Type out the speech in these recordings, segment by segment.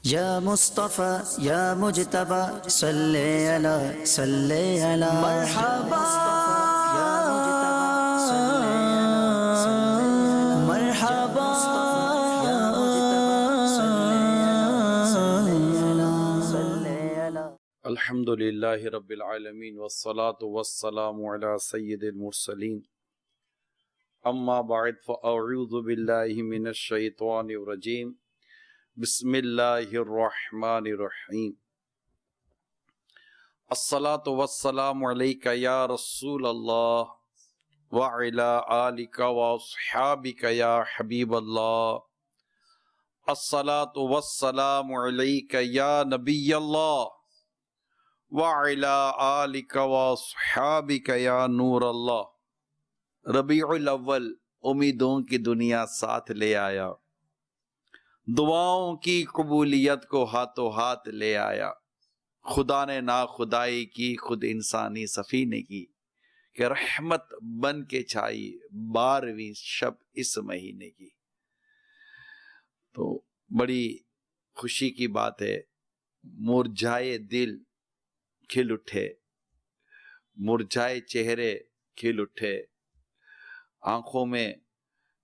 یا مصطفیٰ یا مجتبی صلی علی صلی علی مرحبا یا مجتبی صلی علی مرحبا یا مجتبی صلی علی الحمد للہ رب العالمین والصلاة والسلام علی سید المرسلین اما بعد فاعوذ باللہ من الشیطان الرجیم بسم اللہ الرحمن الرحیم الصلاة والسلام علیک یا رسول اللہ وعلی آلک واصحابک یا حبیب اللہ الصلاة والسلام علیک یا نبی اللہ وعلی آلک واصحابک یا نور اللہ۔ ربیع الاول امیدوں کی دنیا ساتھ لے آیا، دعاؤں کی قبولیت کو ہاتھوں ہاتھ لے آیا۔ خدا نے نا خدائی کی، خود انسانی سفینے کی، کہ رحمت بن کے چھائی 12ویں شب اس مہینے کی۔ تو بڑی خوشی کی بات ہے، مرجھائے دل کھل اٹھے، مرجھائے چہرے کھل اٹھے، آنکھوں میں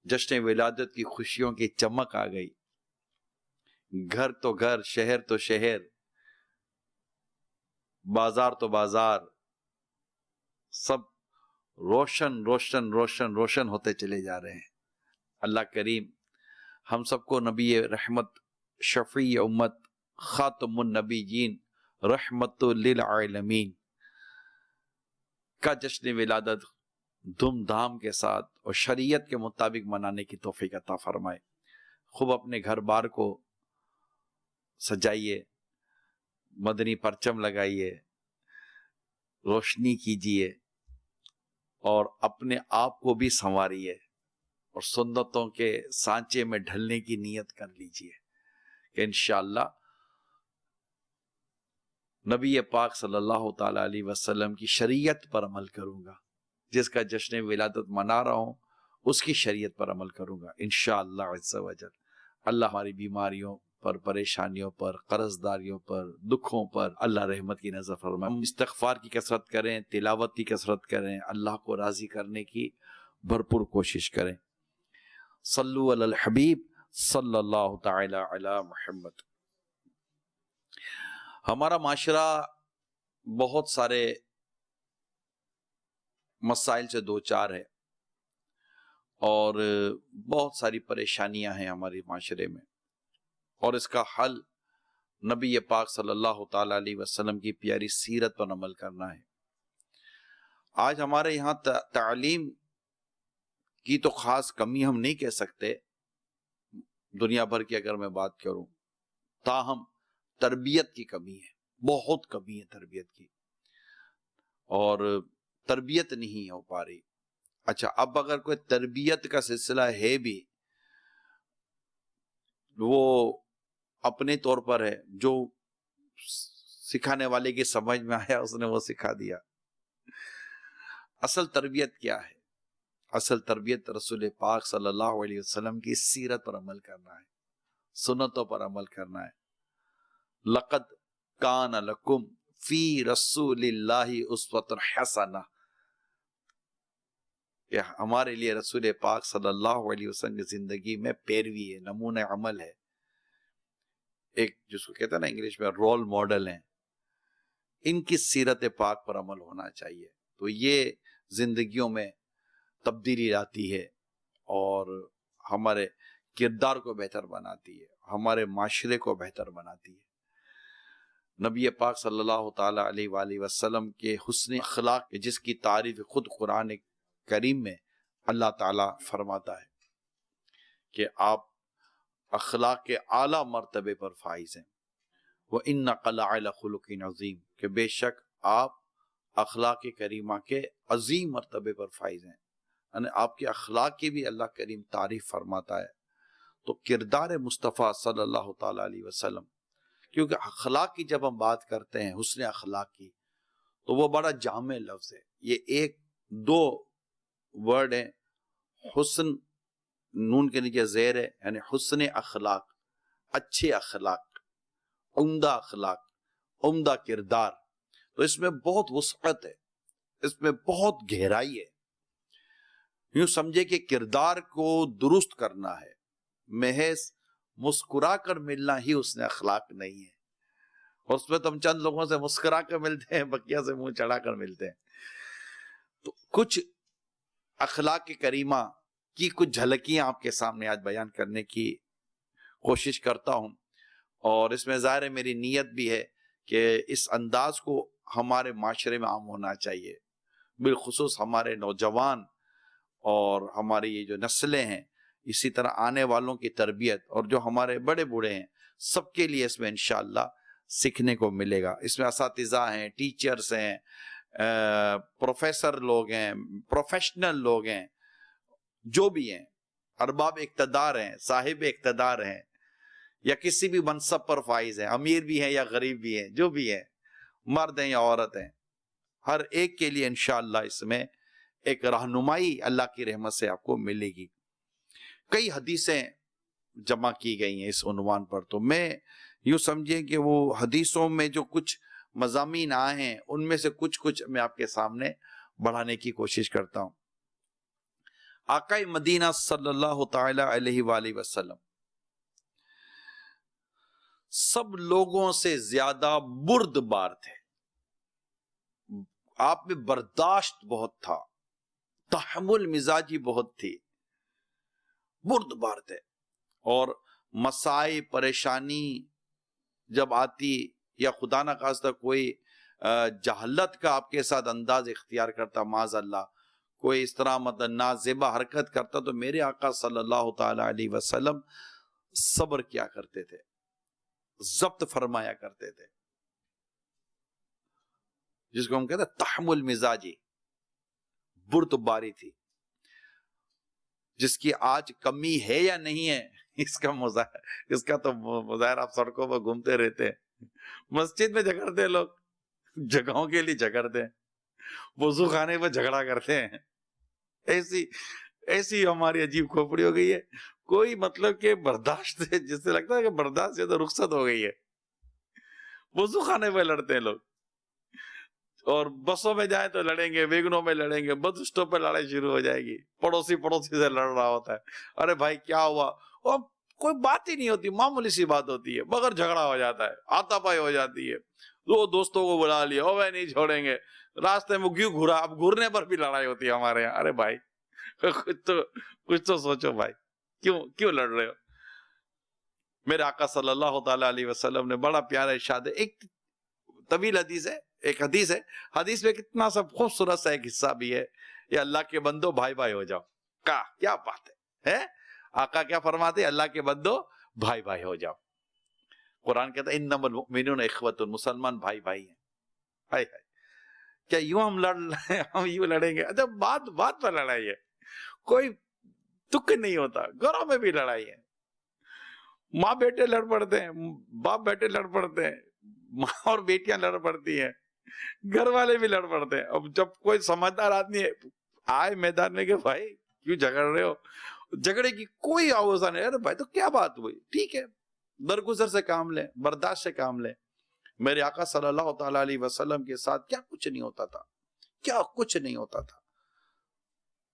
جشن ولادت کی خوشیوں کی چمک آ گئی۔ گھر تو گھر، شہر تو شہر، بازار تو بازار، سب روشن روشن روشن روشن ہوتے چلے جا رہے ہیں۔ اللہ کریم ہم سب کو نبی رحمت، شفیع امت، خاتم النبیین، رحمت للعالمین کا جشن ولادت دھوم دھام کے ساتھ اور شریعت کے مطابق منانے کی توفیق عطا فرمائے۔ خوب اپنے گھر بار کو سجائیے، مدنی پرچم لگائیے، روشنی کیجیے اور اپنے آپ کو بھی سنواریے اور سنتوں کے سانچے میں ڈھلنے کی نیت کر لیجیے کہ انشاءاللہ نبی پاک صلی اللہ تعالی علیہ وسلم کی شریعت پر عمل کروں گا، جس کا جشن ولادت منا رہا ہوں اس کی شریعت پر عمل کروں گا انشاءاللہ عز و جل۔ اللہ ہماری بیماریوں پر، پریشانیوں پر، قرض داریوں پر، دکھوں پر اللہ رحمت کی نظر فرمائے۔ ہم استغفار کی کثرت کریں، تلاوت کی کثرت کریں، اللہ کو راضی کرنے کی بھرپور کوشش کریں۔ صلو علی الحبیب صلی اللہ تعالی علی محمد۔ ہمارا معاشرہ بہت سارے مسائل سے دوچار ہے اور بہت ساری پریشانیاں ہیں ہمارے معاشرے میں، اور اس کا حل نبی پاک صلی اللہ تعالی علیہ وسلم کی پیاری سیرت پر عمل کرنا ہے۔ آج ہمارے یہاں تعلیم کی تو خاص کمی ہم نہیں کہہ سکتے، دنیا بھر کی اگر میں بات کروں، تاہم تربیت کی کمی ہے، بہت کمی ہے تربیت کی، اور تربیت نہیں ہو پا رہی۔ اچھا، اب اگر کوئی تربیت کا سلسلہ ہے بھی، وہ اپنے طور پر ہے، جو سکھانے والے کی سمجھ میں آیا اس نے وہ سکھا دیا۔ اصل تربیت کیا ہے؟ اصل تربیت رسول پاک صلی اللہ علیہ وسلم کی سیرت پر عمل کرنا ہے، سنتوں پر عمل کرنا ہے۔ لقد کان لکم فی رسول اللہ اسوۃ حسنہ، کہ ہمارے لیے رسول پاک صلی اللہ علیہ وسلم کی زندگی میں پیروی ہے، نمونہ عمل ہے، ایک جس کو کہتے ہیں نا انگلش میں رول ماڈل ہیں۔ ان کی سیرت پاک پر عمل ہونا چاہیے، تو یہ زندگیوں میں تبدیلی لاتی ہے اور ہمارے کردار کو بہتر بناتی ہے، ہمارے معاشرے کو بہتر بناتی ہے۔ نبی پاک صلی اللہ تعالی علیہ وآلہ وسلم کے حسن اخلاق، جس کی تعریف خود قرآن کریم میں اللہ تعالیٰ فرماتا ہے کہ آپ اخلاق کے اعلیٰ مرتبے پر فائز ہیں۔ وَإِنَّكَ لَعَلَىٰ خُلُقٍ عَظِيمٍ، کہ بے شک آپ اخلاق کریمہ کے عظیم مرتبے پر فائز ہیں، یعنی آپ کے اخلاق کی بھی اللہ کریم تعریف فرماتا ہے۔ تو کردار مصطفیٰ صلی اللہ تعالی علیہ وسلم، کیونکہ اخلاق کی جب ہم بات کرتے ہیں، حسن اخلاق کی، تو وہ بڑا جامع لفظ ہے۔ یہ ایک دو ورڈ ہیں، حسن نون کے نیچے زیر ہے، یعنی حسن اخلاق، اچھے اخلاق، عمدہ اخلاق، عمدہ کردار، تو اس میں بہت وسعت ہے، اس میں بہت گہرائی ہے۔ یوں سمجھے کہ کردار کو درست کرنا ہے، محض مسکرا کر ملنا ہی اس نے اخلاق نہیں ہے۔ اور اس میں تو ہم چند لوگوں سے مسکرا کر ملتے ہیں، بقیہ سے منہ چڑھا کر ملتے ہیں۔ تو کچھ اخلاق کریمہ کی کچھ جھلکیاں آپ کے سامنے آج بیان کرنے کی کوشش کرتا ہوں، اور اس میں ظاہر ہے میری نیت بھی ہے کہ اس انداز کو ہمارے معاشرے میں عام ہونا چاہیے، بالخصوص ہمارے نوجوان اور ہماری یہ جو نسلیں ہیں، اسی طرح آنے والوں کی تربیت، اور جو ہمارے بڑے بوڑھے ہیں، سب کے لیے اس میں انشاءاللہ سیکھنے کو ملے گا۔ اس میں اساتذہ ہیں، ٹیچرز ہیں، پروفیسر لوگ ہیں، پروفیشنل لوگ ہیں، جو بھی ہیں، ارباب اقتدار ہیں، صاحب اقتدار ہیں، یا کسی بھی منصب پر فائز ہیں، امیر بھی ہیں یا غریب بھی ہیں، جو بھی ہیں، مرد ہیں یا عورت ہیں، ہر ایک کے لیے انشاءاللہ اس میں ایک رہنمائی اللہ کی رحمت سے آپ کو ملے گی۔ کئی حدیثیں جمع کی گئی ہیں اس عنوان پر، تو میں یوں سمجھیں کہ وہ حدیثوں میں جو کچھ مضامین آئے ہیں ان میں سے کچھ میں آپ کے سامنے بڑھانے کی کوشش کرتا ہوں۔ آقا مدینہ صلی اللہ تعالی علیہ وآلہ وسلم سب لوگوں سے زیادہ بردبار تھے، آپ میں برداشت بہت تھا، تحمل مزاجی بہت تھی، بردبار تھے، اور مسائل پریشانی جب آتی یا خدا نہ خواستہ کوئی جہالت کا آپ کے ساتھ انداز اختیار کرتا، معاذ اللہ کوئی اس طرح مطلب نازیبہ حرکت کرتا، تو میرے آقا صلی اللہ تعالی علیہ وسلم صبر کیا کرتے تھے، ضبط فرمایا کرتے تھے، جس کو ہم کہتے ہیں تحمل مزاجی، بردباری تھی، جس کی آج کمی ہے یا نہیں ہے اس کا تو مظاہرہ آپ سڑکوں پر گھومتے رہتے ہیں، مسجد میں جھگڑتے لوگ، جگہوں کے لیے جھگڑتے ہیں، وضو خانے پر جھگڑا کرتے ہیں، ایسی ہماری عجیب کھوپڑی ہو گئی ہے، کوئی مطلب کہ برداشت ہے، جس سے لگتا ہے کہ برداشت سے تو رخصت ہو گئی ہے، وضو خانے پہ لڑتے ہیں لوگ، اور بسوں میں جائیں تو لڑیں گے، ویگنوں میں لڑیں گے، بس اسٹاپ پہ لڑائی شروع ہو جائے گی، پڑوسی سے لڑ رہا ہوتا ہے، ارے بھائی کیا ہوا، اور کوئی بات ہی نہیں ہوتی، معمولی سی بات ہوتی ہے، مگر جھگڑا ہو جاتا ہے، ہاتھا پائی ہو جاتی ہے، دو دوستوں کو بلا لیا، او میں نہیں چھوڑیں گے، راستے میں کیوں گھورا، اب گھورنے پر بھی لڑائی ہوتی ہے ہمارے یہاں، ارے بھائی کچھ تو سوچو بھائی، کیوں لڑ رہے ہو؟ میرے آقا صلی اللہ تعالی علیہ وسلم نے بڑا پیارا ارشاد ہے، ایک طویل حدیث ہے، ایک حدیث ہے، حدیث میں کتنا سب خوبصورت سا ایک حصہ بھی ہے، یہ اللہ کے بندو بھائی بھائی ہو جاؤ، کیا بات ہے، آقا کیا فرماتے ہیں، اللہ کے بندو بھائی بھائی ہو جاؤ، قرآن کہتا ہے انما المؤمنون اخوۃ، مسلمان بھائی بھائی ہیں، ہائے ہائے، کیا یوں ہم یوں لڑیں گے؟ اچھا بات پر لڑائی ہے، کوئی دکھ نہیں ہوتا، گھروں میں بھی لڑائی ہے، ماں بیٹے لڑ پڑتے ہیں، باپ بیٹے لڑ پڑتے ہیں، ماں اور بیٹیاں لڑ پڑتی ہیں، گھر والے بھی لڑ پڑتے ہیں، اب جب کوئی سمجھدار آدمی آئے میدان میں کہ بھائی کیوں جھگڑ رہے ہو، جھگڑے کی کوئی آوازہ نہیں، ارے بھائی تو کیا بات ہوئی، ٹھیک ہے، درگزر سے کام لیں، برداشت سے کام لیں۔ میرے آقا صلی اللہ تعالی علیہ وسلم کے ساتھ کیا کچھ نہیں ہوتا تھا، کیا کچھ نہیں ہوتا تھا،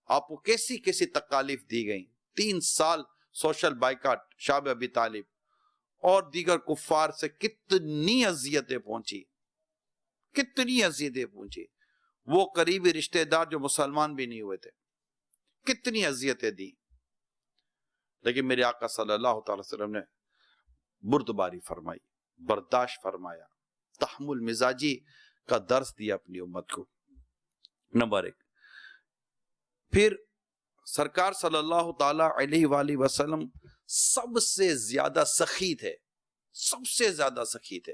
آپ کو کیسی تکالیف دی گئی، 3 سال سوشل بائیکاٹ، شعب ابی طالب اور دیگر کفار سے کتنی اذیتیں پہنچی، وہ قریبی رشتہ دار جو مسلمان بھی نہیں ہوئے تھے، کتنی اذیتیں دی، لیکن میرے آقا صلی اللہ تعالی وسلم نے بردباری فرمائی، برداشت فرمایا، تحمل مزاجی کا درس دیا اپنی امت کو۔ نمبر 1، پھر سرکار صلی اللہ تعالی علیہ وآلہ وسلم سب سے زیادہ سخی تھے،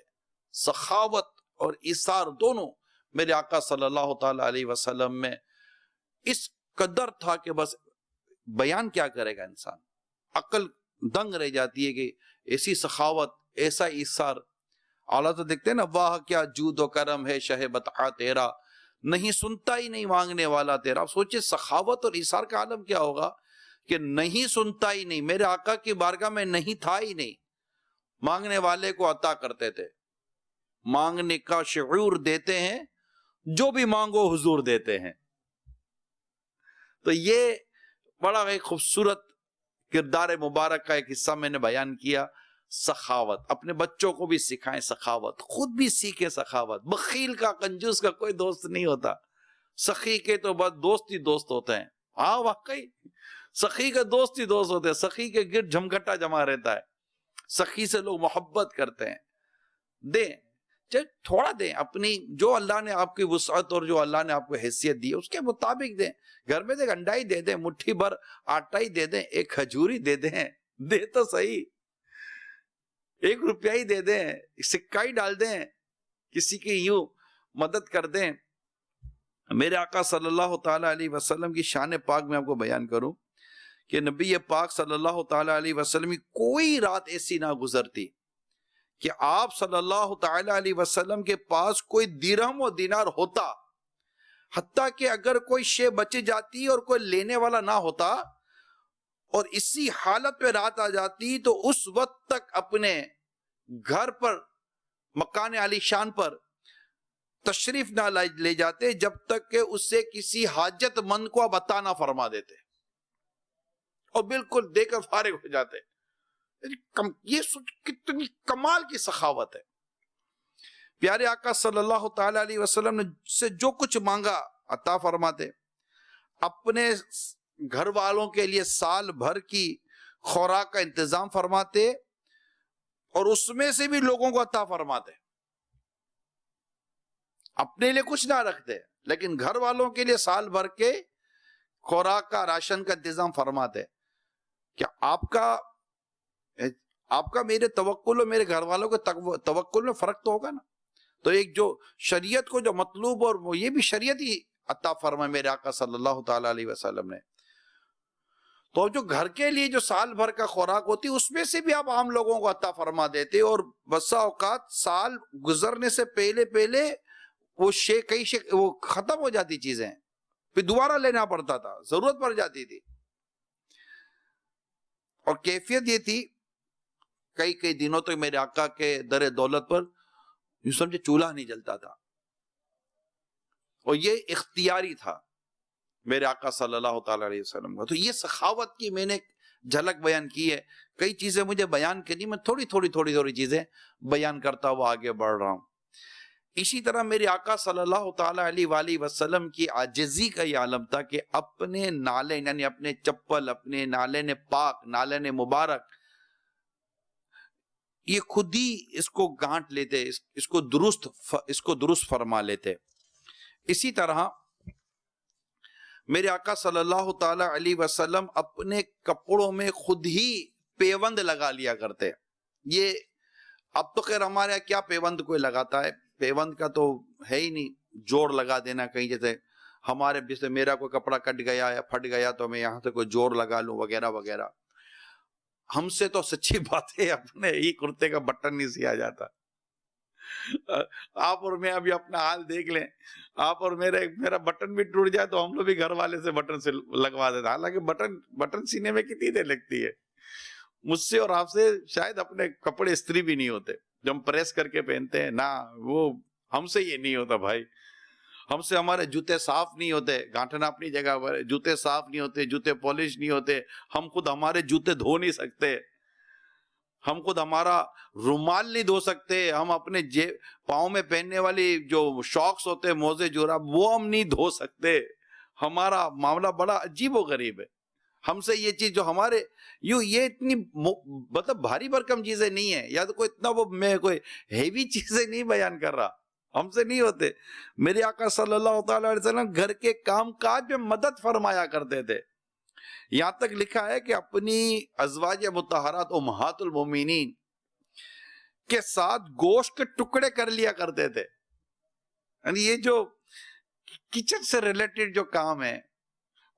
سخاوت اور ایثار دونوں میرے آقا صلی اللہ تعالی علیہ وسلم میں اس قدر تھا کہ بس بیان کیا کرے گا انسان، عقل دنگ رہ جاتی ہے کہ ایسی سخاوت، ایسا ایثار، اعلیٰ تو دیکھتے ہیں نا، واہ کیا جود و کرم ہے شہ بطحا تیرا، نہیں سنتا ہی نہیں مانگنے والا تیرا۔ سوچے سخاوت اور ایثار کا عالم کیا ہوگا کہ نہیں سنتا ہی نہیں، میرے آقا کی بارگاہ میں نہیں تھا ہی نہیں، مانگنے والے کو عطا کرتے تھے، مانگنے کا شعور دیتے ہیں، جو بھی مانگو حضور دیتے ہیں۔ تو یہ بڑا ایک خوبصورت کردار مبارک کا ایک حصہ میں نے بیان کیا۔ سخاوت، اپنے بچوں کو بھی سکھائیں سخاوت، خود بھی سیکھیں سخاوت۔ بخیل کا، کنجوس کا کوئی دوست نہیں ہوتا، سخی کے تو بس دوست ہی دوست ہوتے ہیں۔ ہاں واقعی سخی کے دوست ہی دوست ہوتے ہیں، سخی کے گرد جھمکٹا جمع رہتا ہے، سخی سے لوگ محبت کرتے ہیں۔ دیں، چاہے تھوڑا دیں، اپنی جو اللہ نے آپ کی وسعت اور جو اللہ نے آپ کو حیثیت دی اس کے مطابق دیں۔ گھر میں ایک انڈا ہی دے دیں، مٹھی بھر آٹا ہی دے دیں، ایک کھجوری دے دیں، دے تو صحیح، 1 روپیہ ہی دے دیں، سکہ ہی ڈال دیں، کسی کی یوں مدد کر دیں۔ میرے آقا صلی اللہ تعالی علیہ وسلم کی شان پاک میں آپ کو بیان کروں کہ نبی پاک صلی اللہ تعالی علیہ وسلم کی کوئی رات ایسی نہ گزرتی کہ آپ صلی اللہ تعالی علیہ وسلم کے پاس کوئی درہم و دینار ہوتا، حتیٰ کہ اگر کوئی شے بچ جاتی اور کوئی لینے والا نہ ہوتا اور اسی حالت میں رات آ جاتی تو اس وقت تک اپنے گھر پر، مکان عالی شان پر تشریف نہ لے جاتے جب تک کہ اس سے کسی حاجت مند کو آپ عطا نہ فرما دیتے، اور بالکل دے کر فارغ ہو جاتے۔ یہ کتنی کمال کی سخاوت ہے۔ پیارے آقا صلی اللہ تعالی علیہ وسلم نے سے جو کچھ مانگا عطا فرماتے، اپنے گھر والوں کے لیے سال بھر کی خوراک کا انتظام فرماتے اور اس میں سے بھی لوگوں کو عطا فرماتے۔ اپنے لیے کچھ نہ رکھتے لیکن گھر والوں کے لیے سال بھر کے خوراک کا، راشن کا انتظام فرماتے۔ کیا آپ کا میرے توکل اور میرے گھر والوں کے توکل میں فرق تو ہوگا نا؟ تو ایک جو شریعت کو جو مطلوب، اور وہ یہ بھی شریعت ہی عطا فرمائے میرے آقا صلی اللہ تعالی علیہ وسلم نے، تو جو گھر کے لیے جو سال بھر کا خوراک ہوتی اس میں سے بھی آپ عام لوگوں کو عطا فرما دیتے، اور بسا اوقات سال گزرنے سے پہلے وہ کئی شے وہ ختم ہو جاتی چیزیں، پھر دوبارہ لینا پڑتا تھا، ضرورت پڑ جاتی تھی۔ اور کیفیت یہ تھی، کئی دنوں تک میرے آقا کے در دولت پر یوں سمجھے چولہا نہیں جلتا تھا، اور یہ اختیاری تھا میرے آقا صلی اللہ تعالی علیہ وسلم کا۔ تو یہ سخاوت کی میں نے جھلک بیان کی ہے۔ کئی چیزیں مجھے بیان کرنی، میں تھوڑی چیزیں بیان کرتا ہوا آگے بڑھ رہا ہوں۔ اسی طرح میرے آقا صلی اللہ تعالی علیہ وآلہ وسلم کی عاجزی کا یہ عالم تھا کہ اپنے نالین، یعنی اپنے چپل، اپنے نالین پاک، نالین مبارک، یہ خود ہی اس کو گانٹ لیتے، اس کو درست فرما لیتے۔ اسی طرح میرے آقا صلی اللہ تعالی علیہ وسلم اپنے کپڑوں میں خود ہی پیوند لگا لیا کرتے۔ یہ اب تو خیر ہمارے یہاں کیا پیوند کوئی لگاتا ہے، پیوند کا تو ہے ہی نہیں، جوڑ لگا دینا کہیں، جیسے ہمارے جیسے میرا کوئی کپڑا کٹ گیا یا پھٹ گیا تو میں یہاں سے کوئی جوڑ لگا لوں وغیرہ وغیرہ۔ ہم سے تو سچی بات ہے اپنے ہی کرتے کا بٹن نہیں سیا جاتا۔ آپ اور میں ابھی اپنا حال دیکھ لیں، آپ اور میرا بٹن بھی ٹوٹ جائے تو ہم لوگ بھی گھر والے سے بٹن سے لگوا دیتے، حالانکہ بٹن سینے میں کتنی دیر لگتی ہے۔ مجھ سے اور آپ سے شاید اپنے کپڑے استری بھی نہیں ہوتے جو ہم پریس کر کے پہنتے ہیں، نہ وہ ہم سے یہ نہیں ہوتا بھائی۔ ہم سے ہمارے جوتے صاف نہیں ہوتے، گانٹھنا اپنی جگہ پر، جوتے صاف نہیں ہوتے، جوتے پالش نہیں ہوتے، ہم خود ہمارے جوتے دھو نہیں سکتے، ہم خود ہمارا رومال نہیں دھو سکتے، ہم اپنے پاؤں میں پہننے والی جو شاکس ہوتے، موزے جوراب، وہ ہم نہیں دھو سکتے۔ ہمارا معاملہ بڑا عجیب و غریب ہے۔ ہم سے یہ چیز جو ہمارے یہ اتنی مطلب بھاری بھرکم چیزیں نہیں ہیں، یا تو کوئی اتنا میں کوئی ہیوی چیزیں نہیں بیان کر رہا، ہم سے نہیں ہوتے۔ میرے آقا صلی اللہ تعالی علیہ وسلم گھر کے کام کاج میں مدد فرمایا کرتے تھے، یہاں تک لکھا ہے کہ اپنی ازواج مطہرات امہات المومنین کے ساتھ گوشت کے ٹکڑے کر لیا کرتے تھے۔ یعنی یہ جو کچن سے ریلیٹڈ جو کام ہے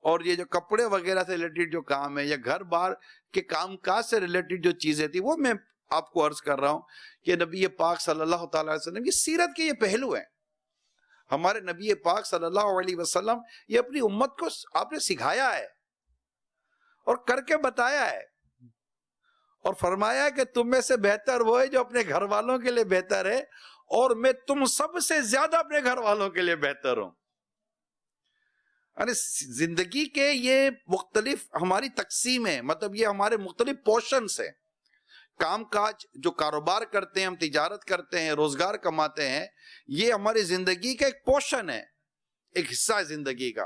اور یہ جو کپڑے وغیرہ سے ریلیٹڈ جو کام ہے یا گھر بار کے کام کاج سے ریلیٹڈ جو چیزیں تھی، وہ میں آپ کو عرض کر رہا ہوں کہ نبی پاک صلی اللہ تعالی علیہ وسلم کی سیرت کے یہ پہلو ہیں۔ ہمارے نبی پاک صلی اللہ علیہ وسلم یہ اپنی امت کو آپ نے سکھایا ہے اور کر کے بتایا ہے، اور فرمایا کہ تم میں سے بہتر وہ ہے جو اپنے گھر والوں کے لیے بہتر ہے، اور میں تم سب سے زیادہ اپنے گھر والوں کے لیے بہتر ہوں۔ یعنی زندگی کے یہ مختلف ہماری تقسیم ہے، مطلب یہ ہمارے مختلف پورشنز ہیں۔ کام کاج جو کاروبار کرتے ہیں، ہم تجارت کرتے ہیں، روزگار کماتے ہیں، یہ ہماری زندگی کا ایک پورشن ہے، ایک حصہ ہے زندگی کا۔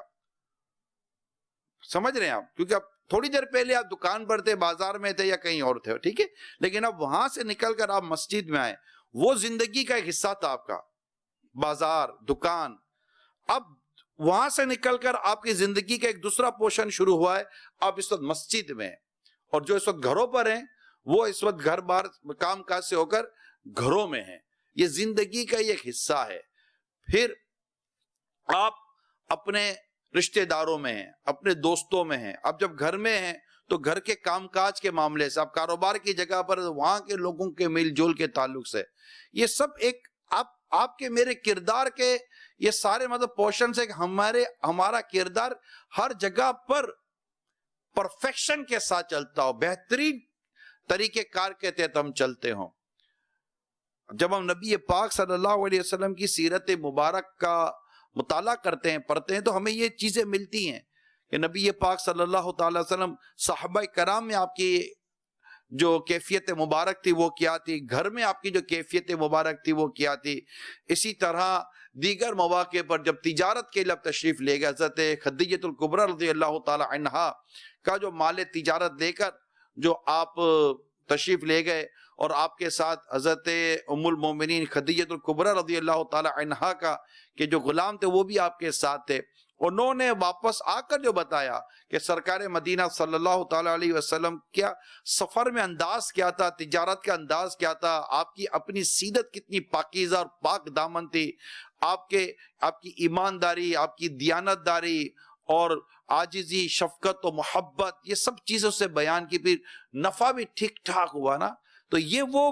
سمجھ رہے ہیں آپ؟ کیونکہ اب تھوڑی دیر پہلے آپ دکان پر تھے، بازار میں تھے یا کہیں اور تھے، ٹھیک ہے، لیکن اب وہاں سے نکل کر آپ مسجد میں آئے، وہ زندگی کا ایک حصہ تھا آپ کا، بازار، دکان۔ اب وہاں سے نکل کر آپ کی زندگی کا ایک دوسرا پورشن شروع ہوا ہے، آپ اس وقت مسجد میں ہیں، اور جو اس وقت گھروں پر ہیں وہ اس وقت گھر بار کام کاج سے ہو کر گھروں میں ہیں۔ یہ زندگی کا ایک حصہ ہے۔ پھر آپ اپنے رشتہ داروں میں ہیں، اپنے دوستوں میں ہیں۔ اب جب گھر میں ہیں تو گھر کے کام کاج کے معاملے سے، آپ کاروبار کی جگہ پر وہاں کے لوگوں کے میل جول کے تعلق سے، یہ سب ایک آپ کے میرے کردار کے یہ سارے مطلب پورشن سے ہمارا کردار ہر جگہ پر پرفیکشن کے ساتھ چلتا ہو، بہترین طریقے کار کے تحت ہم چلتے ہوں۔ جب ہم نبی پاک صلی اللہ علیہ وسلم کی سیرت مبارک کا مطالعہ کرتے ہیں، پڑھتے ہیں، تو ہمیں یہ چیزیں ملتی ہیں کہ نبی پاک صلی اللہ تعالی وسلم، صحابہ کرام میں آپ کی جو کیفیت مبارک تھی وہ کیا تھی، گھر میں آپ کی جو کیفیت مبارک تھی وہ کیا تھی۔ اسی طرح دیگر مواقع پر جب تجارت کے لیے تشریف لے گئے، حضرت خدیجہ الکبریٰ رضی اللہ تعالی عنہا کا جو مال تجارت دے کر جو آپ تشریف لے گئے، اور آپ کے ساتھ حضرت ام المومنین خدیجہ الکبریٰ رضی اللہ تعالی عنہا کا کہ جو غلام تھے وہ بھی آپ کے ساتھ تھے، انہوں نے واپس آ کر جو بتایا کہ سرکار مدینہ صلی اللہ تعالی علیہ وسلم کیا سفر میں انداز کیا تھا، تجارت کا انداز کیا تھا، آپ کی اپنی سیرت کتنی پاکیزہ اور پاک دامن تھی، آپ کی ایمانداری، آپ کی دیانت داری اور عاجزی، شفقت و محبت، یہ سب چیزوں سے بیان کی۔ پھر نفع بھی ٹھیک ٹھاک ہوا نا۔ تو یہ وہ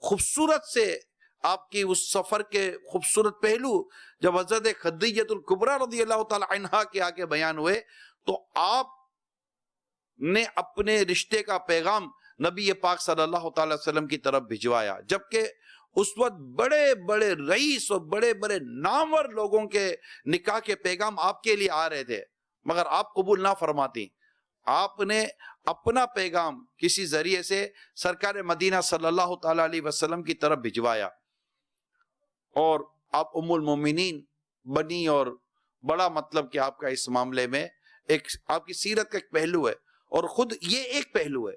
خوبصورت سے آپ کی اس سفر کے خوبصورت پہلو جب حضرت خدیجہ الکبریٰ رضی اللہ تعالی عنہا کے آگے بیان ہوئے، تو آپ نے اپنے رشتے کا پیغام نبی پاک صلی اللہ تعالی وسلم کی طرف بھجوایا، جبکہ اس وقت بڑے بڑے رئیس اور بڑے بڑے نامور لوگوں کے نکاح کے پیغام آپ کے لیے آ رہے تھے، مگر آپ قبول نہ فرماتی۔ آپ نے اپنا پیغام کسی ذریعے سے سرکار مدینہ صلی اللہ تعالی علیہ وسلم کی طرف بھجوایا، اور آپ ام المومنین بنی، اور بڑا مطلب کہ آپ کا اس معاملے میں ایک آپ کی سیرت کا ایک پہلو ہے، اور خود یہ ایک پہلو ہے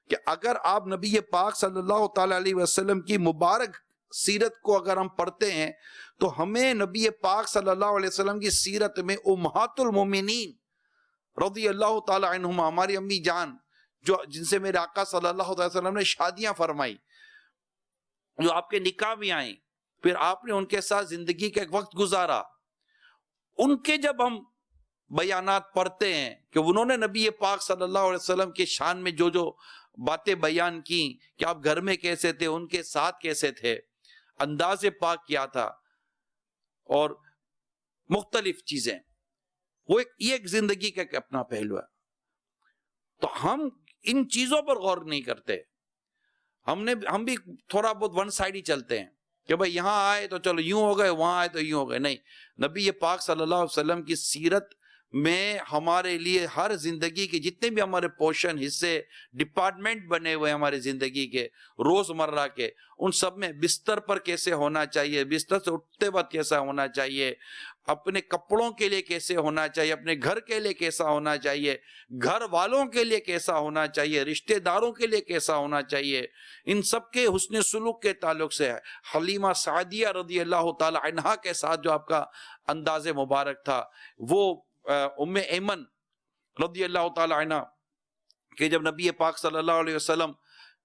کہ اگر آپ نبی پاک صلی اللہ تعالی علیہ وسلم کی مبارک سیرت کو اگر ہم پڑھتے ہیں تو ہمیں نبی پاک صلی اللہ علیہ وسلم کی سیرت میں امہات المومنین رضی اللہ تعالی عنہما، ہماری امی جان جن سے میرے آقا صلی اللہ علیہ وسلم نے شادیاں فرمائی، جو آپ کے نکاح میں آئیں، پھر آپ نے ان کے ساتھ زندگی کا ایک وقت گزارا، ان کے جب ہم بیانات پڑھتے ہیں کہ انہوں نے نبی پاک صلی اللہ علیہ وسلم کے شان میں جو جو باتیں بیان کی کہ آپ گھر میں کیسے تھے، ان کے ساتھ کیسے تھے، انداز پاک کیا تھا، اور مختلف چیزیں، وہ ایک زندگی کا اپنا پہلو ہے۔ تو ہم ان چیزوں پر غور نہیں کرتے، ہم بھی تھوڑا بہت ون سائڈ ہی چلتے ہیں کہ بھئی یہاں آئے تو چلو یوں ہو گئے، وہاں آئے تو یوں ہو گئے۔ نہیں، نبی پاک صلی اللہ علیہ وسلم کی سیرت میں ہمارے لیے ہر زندگی کے جتنے بھی ہمارے پورشن، حصے، ڈپارٹمنٹ بنے ہوئے ہمارے زندگی کے روز مرہ کے، ان سب میں بستر پر کیسے ہونا چاہیے، بستر سے اٹھتے وقت کیسا ہونا چاہیے، اپنے کپڑوں کے لیے کیسے ہونا چاہیے، اپنے گھر کے لیے کیسا ہونا چاہیے، گھر والوں کے لیے کیسا ہونا چاہیے، رشتہ داروں کے لیے کیسا ہونا چاہیے، ان سب کے حسن سلوک کے تعلق سے ہے۔ حلیمہ سعدیہ رضی اللہ تعالی عنہا کے ساتھ جو آپ کا انداز مبارک تھا، وہ ام ایمن رضی اللہ تعالی عنہ کہ جب نبی پاک صلی اللہ علیہ وسلم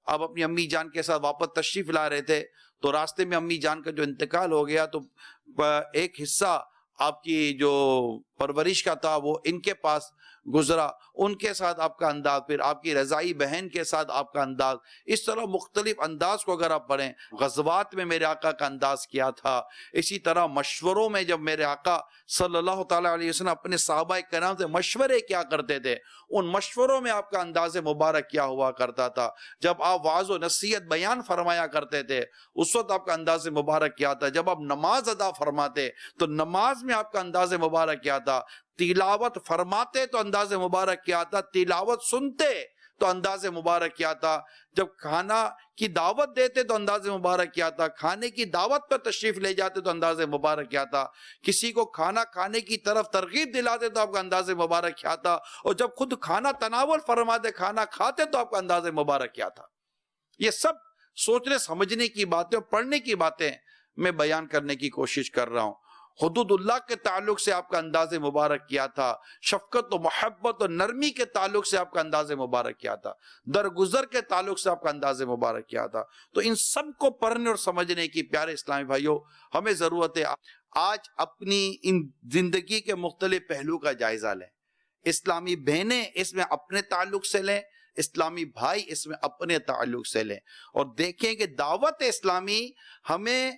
آپ اپنی امی جان کے ساتھ واپس تشریف لا رہے تھے، تو راستے میں امی جان کا جو انتقال ہو گیا، تو ایک حصہ آپ کی جو پرورش کا تھا وہ ان کے پاس گزرا ان کے ساتھ آپ کا انداز، پھر آپ کی رضائی بہن کے ساتھ آپ کا انداز، اس طرح مختلف انداز کو اگر آپ پڑھیں، غزوات میں میرے آقا کا انداز کیا تھا، اسی طرح مشوروں میں جب میرے آقا صلی اللہ تعالیٰ علیہ وسلم اپنے صحابہ کرام سے مشورے کیا کرتے تھے، ان مشوروں میں آپ کا انداز مبارک کیا ہوا کرتا تھا، جب آپ وعظ و نصیحت بیان فرمایا کرتے تھے اس وقت آپ کا انداز مبارک کیا تھا، جب آپ نماز ادا فرماتے تو نماز میں آپ کا انداز مبارک کیا تھا، تلاوت فرماتے تو انداز مبارک کیا تھا، تلاوت سنتے تو انداز مبارک کیا تھا، جب کھانا کی دعوت دیتے تو انداز مبارک کیا تھا، کھانے کی دعوت پر تشریف لے جاتے تو انداز مبارک کیا تھا، کسی کو کھانا کھانے کی طرف ترغیب دلاتے تو آپ کا انداز مبارک کیا تھا، اور جب خود کھانا تناول فرماتے، کھانا کھاتے تو آپ کا انداز مبارک کیا تھا۔ یہ سب سوچنے سمجھنے کی باتیں اور پڑھنے کی باتیں میں بیان کرنے کی کوشش کر رہا ہوں۔ حدود اللہ کے تعلق سے آپ کا انداز مبارک کیا تھا، شفقت و محبت و نرمی کے تعلق سے آپ کا انداز مبارک کیا تھا، درگزر کے تعلق سے آپ کا انداز مبارک کیا تھا۔ تو ان سب کو پڑھنے اور سمجھنے کی پیارے اسلامی بھائیوں ہمیں ضرورت ہے۔ آج اپنی ان زندگی کے مختلف پہلو کا جائزہ لیں، اسلامی بہنیں اس میں اپنے تعلق سے لیں، اسلامی بھائی اس میں اپنے تعلق سے لیں، اور دیکھیں کہ دعوت اسلامی ہمیں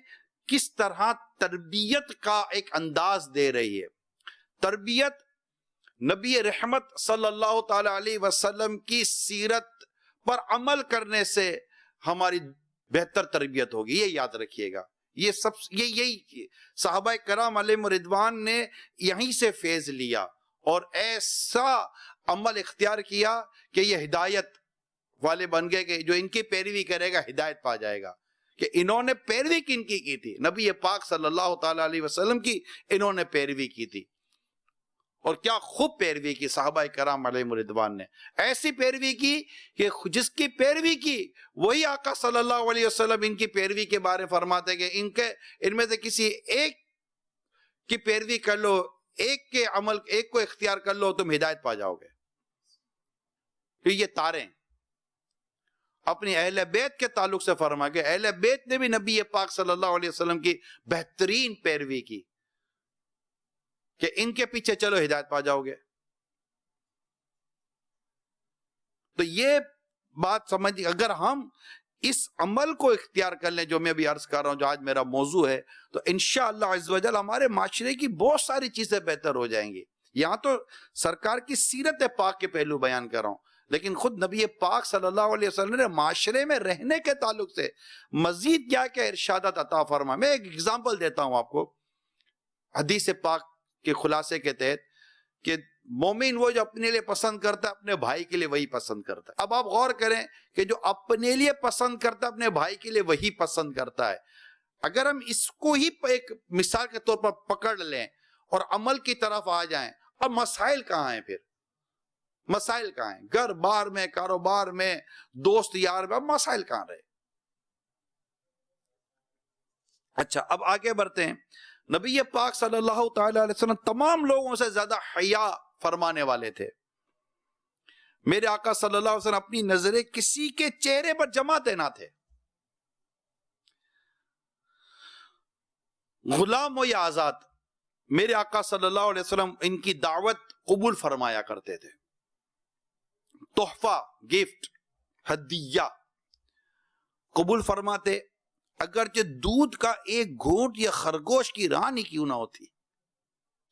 کس طرح تربیت کا ایک انداز دے رہی ہے۔ تربیت نبی رحمت صلی اللہ تعالی علیہ وسلم کی سیرت پر عمل کرنے سے ہماری بہتر تربیت ہوگی، یہ یاد رکھیے گا۔ یہی صحابہ کرام علیہم رضوان نے یہیں سے فیض لیا اور ایسا عمل اختیار کیا کہ یہ ہدایت والے بن گئے، کہ جو ان کی پیروی کرے گا ہدایت پا جائے گا۔ کہ انہوں نے پیروی کن کی تھی؟ نبی پاک صلی اللہ تعالی علیہ وسلم کی انہوں نے پیروی کی تھی، اور کیا خوب پیروی کی صحابہ کرام علیہم رضوان نے، ایسی پیروی کی کہ جس کی پیروی کی وہی آقا صلی اللہ علیہ وسلم ان کی پیروی کے بارے فرماتے کہ ان میں سے کسی ایک کی پیروی کر لو، ایک کے عمل، ایک کو اختیار کر لو، تم ہدایت پا جاؤ گے۔ تو یہ تاریں اپنی اہل بیت کے تعلق سے فرما کہ اہل بیت نے بھی نبی پاک صلی اللہ علیہ وسلم کی بہترین پیروی کی، کہ ان کے پیچھے چلو ہدایت پا جاؤ گے۔ تو یہ بات سمجھ، اگر ہم اس عمل کو اختیار کر لیں جو میں ابھی عرض کر رہا ہوں، جو آج میرا موضوع ہے، تو انشاءاللہ عز و جل ہمارے معاشرے کی بہت ساری چیزیں بہتر ہو جائیں گی۔ یہاں تو سرکار کی سیرت پاک کے پہلو بیان کر رہا ہوں، لیکن خود نبی پاک صلی اللہ علیہ وسلم نے معاشرے میں رہنے کے تعلق سے مزید کیا کیا ارشادات عطا فرما۔ میں ایک اگزامپل دیتا ہوں آپ کو حدیث پاک کے خلاصے کے تحت، کہ مومن وہ جو اپنے لیے پسند کرتا ہے اپنے بھائی کے لیے وہی پسند کرتا ہے۔ اب آپ غور کریں کہ جو اپنے لیے پسند کرتا ہے اپنے بھائی کے لیے وہی پسند کرتا ہے۔ اگر ہم اس کو ہی ایک مثال کے طور پر پکڑ لیں اور عمل کی طرف آ جائیں، اب مسائل کہاں ہیں؟ پھر مسائل کہاں ہیں؟ گھر بار میں، کاروبار میں، دوست یار میں، اب مسائل کہاں رہے؟ اچھا، اب آگے بڑھتے ہیں۔ نبی پاک صلی اللہ تعالی علیہ وسلم تمام لوگوں سے زیادہ حیا فرمانے والے تھے۔ میرے آقا صلی اللہ علیہ وسلم اپنی نظریں کسی کے چہرے پر جماتے نہ تھے، غلام ہو یا آزاد۔ میرے آقا صلی اللہ علیہ وسلم ان کی دعوت قبول فرمایا کرتے تھے، تحفہ، گفٹ، ہدیہ قبول فرماتے، اگرچہ دودھ کا ایک گھونٹ یا خرگوش کی رانی کیوں نہ ہوتی۔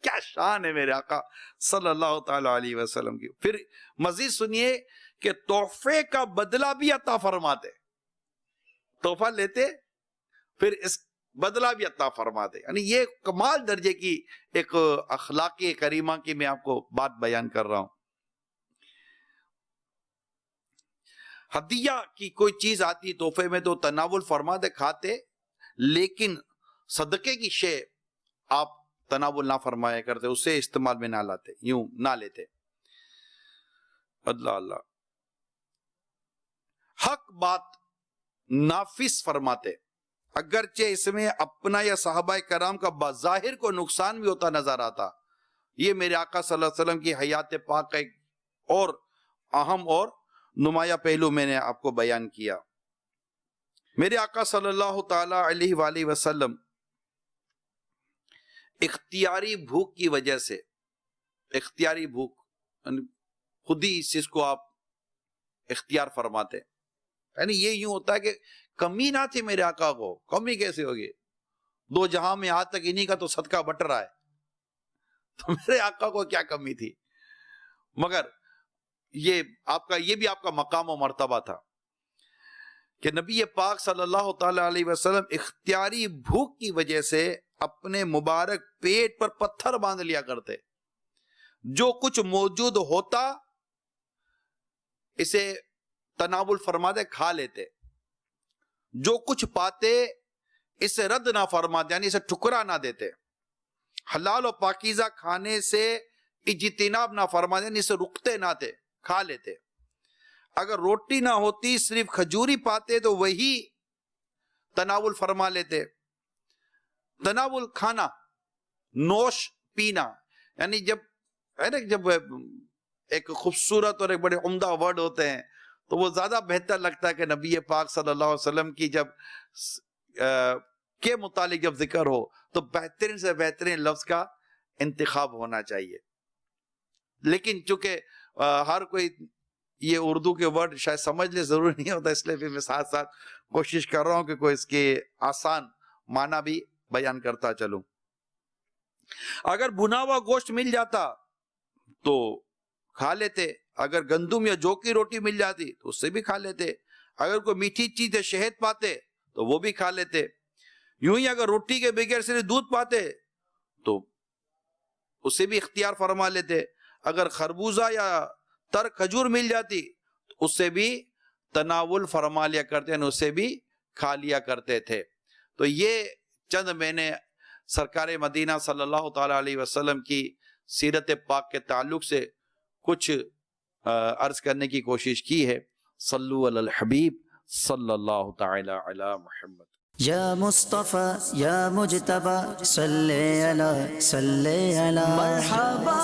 کیا شان ہے میرے آقا صلی اللہ تعالی علیہ وسلم کی۔ پھر مزید سنیے کہ تحفے کا بدلہ بھی عطا فرماتے، تحفہ لیتے پھر اس بدلہ بھی عطا فرماتے، یعنی یہ کمال درجے کی ایک اخلاق کریمہ کی میں آپ کو بات بیان کر رہا ہوں۔ ہدیہ کی کوئی چیز آتی تحفے میں تو تناول فرماتے، کھاتے، لیکن صدقے کی شے آپ تناول نہ فرمایا کرتے، اسے استعمال میں نہ لاتے، یوں نہ لیتے۔ اللہ اللہ، حق بات نافذ فرماتے، اگرچہ اس میں اپنا یا صحابہ کرام کا بظاہر کو نقصان بھی ہوتا نظر آتا۔ یہ میرے آقا صلی اللہ علیہ وسلم کی حیات پاک کا ایک اور اہم اور نمایاں پہلو میں نے آپ کو بیان کیا۔ میرے آقا صلی اللہ تعالی علیہ وآلہ وسلم اختیاری بھوک کی وجہ سے، اختیاری بھوک خود ہی اس چیز کو آپ اختیار فرماتے. یعنی یہ یوں ہوتا ہے کہ کمی نہ تھی میرے آقا کو، کمی کیسے ہوگی؟ دو جہاں میں آج تک انہی کا تو صدقہ بٹ رہا ہے، تو میرے آقا کو کیا کمی تھی؟ مگر یہ بھی آپ کا مقام و مرتبہ تھا کہ نبی پاک صلی اللہ تعالی علیہ وسلم اختیاری بھوک کی وجہ سے اپنے مبارک پیٹ پر پتھر باندھ لیا کرتے. جو کچھ موجود ہوتا اسے تناول فرماتے، کھا لیتے. جو کچھ پاتے اسے رد نہ فرماتے، یعنی اسے ٹکرا نہ دیتے. حلال و پاکیزہ کھانے سے اجتناب نہ فرماتے، یعنی اسے رکتے نہ تھے، کھا لیتے. اگر روٹی نہ ہوتی، صرف کھجوری پاتے تو وہی تناول فرما لیتے. تناول کھانا، نوش پینا، یعنی جب ایک خوبصورت اور ایک بڑے عمدہ ورڈ ہوتے ہیں تو وہ زیادہ بہتر لگتا ہے کہ نبی پاک صلی اللہ علیہ وسلم کی جب کے متعلق جب ذکر ہو تو بہترین سے بہترین لفظ کا انتخاب ہونا چاہیے. لیکن چونکہ ہر کوئی یہ اردو کے ورڈ شاید سمجھ لے، ضروری نہیں ہوتا، اس لیے بھی میں ساتھ ساتھ کوشش کر رہا ہوں کہ کوئی اس کے آسان معنی بھی بیان کرتا چلوں. اگر بھنا ہوا گوشت مل جاتا تو کھا لیتے. اگر گندم یا جو کی روٹی مل جاتی تو اس سے بھی کھا لیتے. اگر کوئی میٹھی چیز شہد پاتے تو وہ بھی کھا لیتے. یوں ہی اگر روٹی کے بغیر صرف دودھ پاتے تو اسے بھی اختیار فرما لیتے. اگر خربوزہ یا تر کھجور مل جاتی تو اس سے بھی تناول فرما لیا کرتے ہیں، اسے بھی کھا لیا کرتے تھے. تو یہ چند میں نے سرکار مدینہ صلی اللہ تعالی علیہ وسلم کی سیرت پاک کے تعلق سے کچھ عرض کرنے کی کوشش کی ہے. صلو علی الحبیب صلی اللہ تعالی علی محمد. یا مصطفیٰ یا مجتبیٰ صلی علی مرحبا.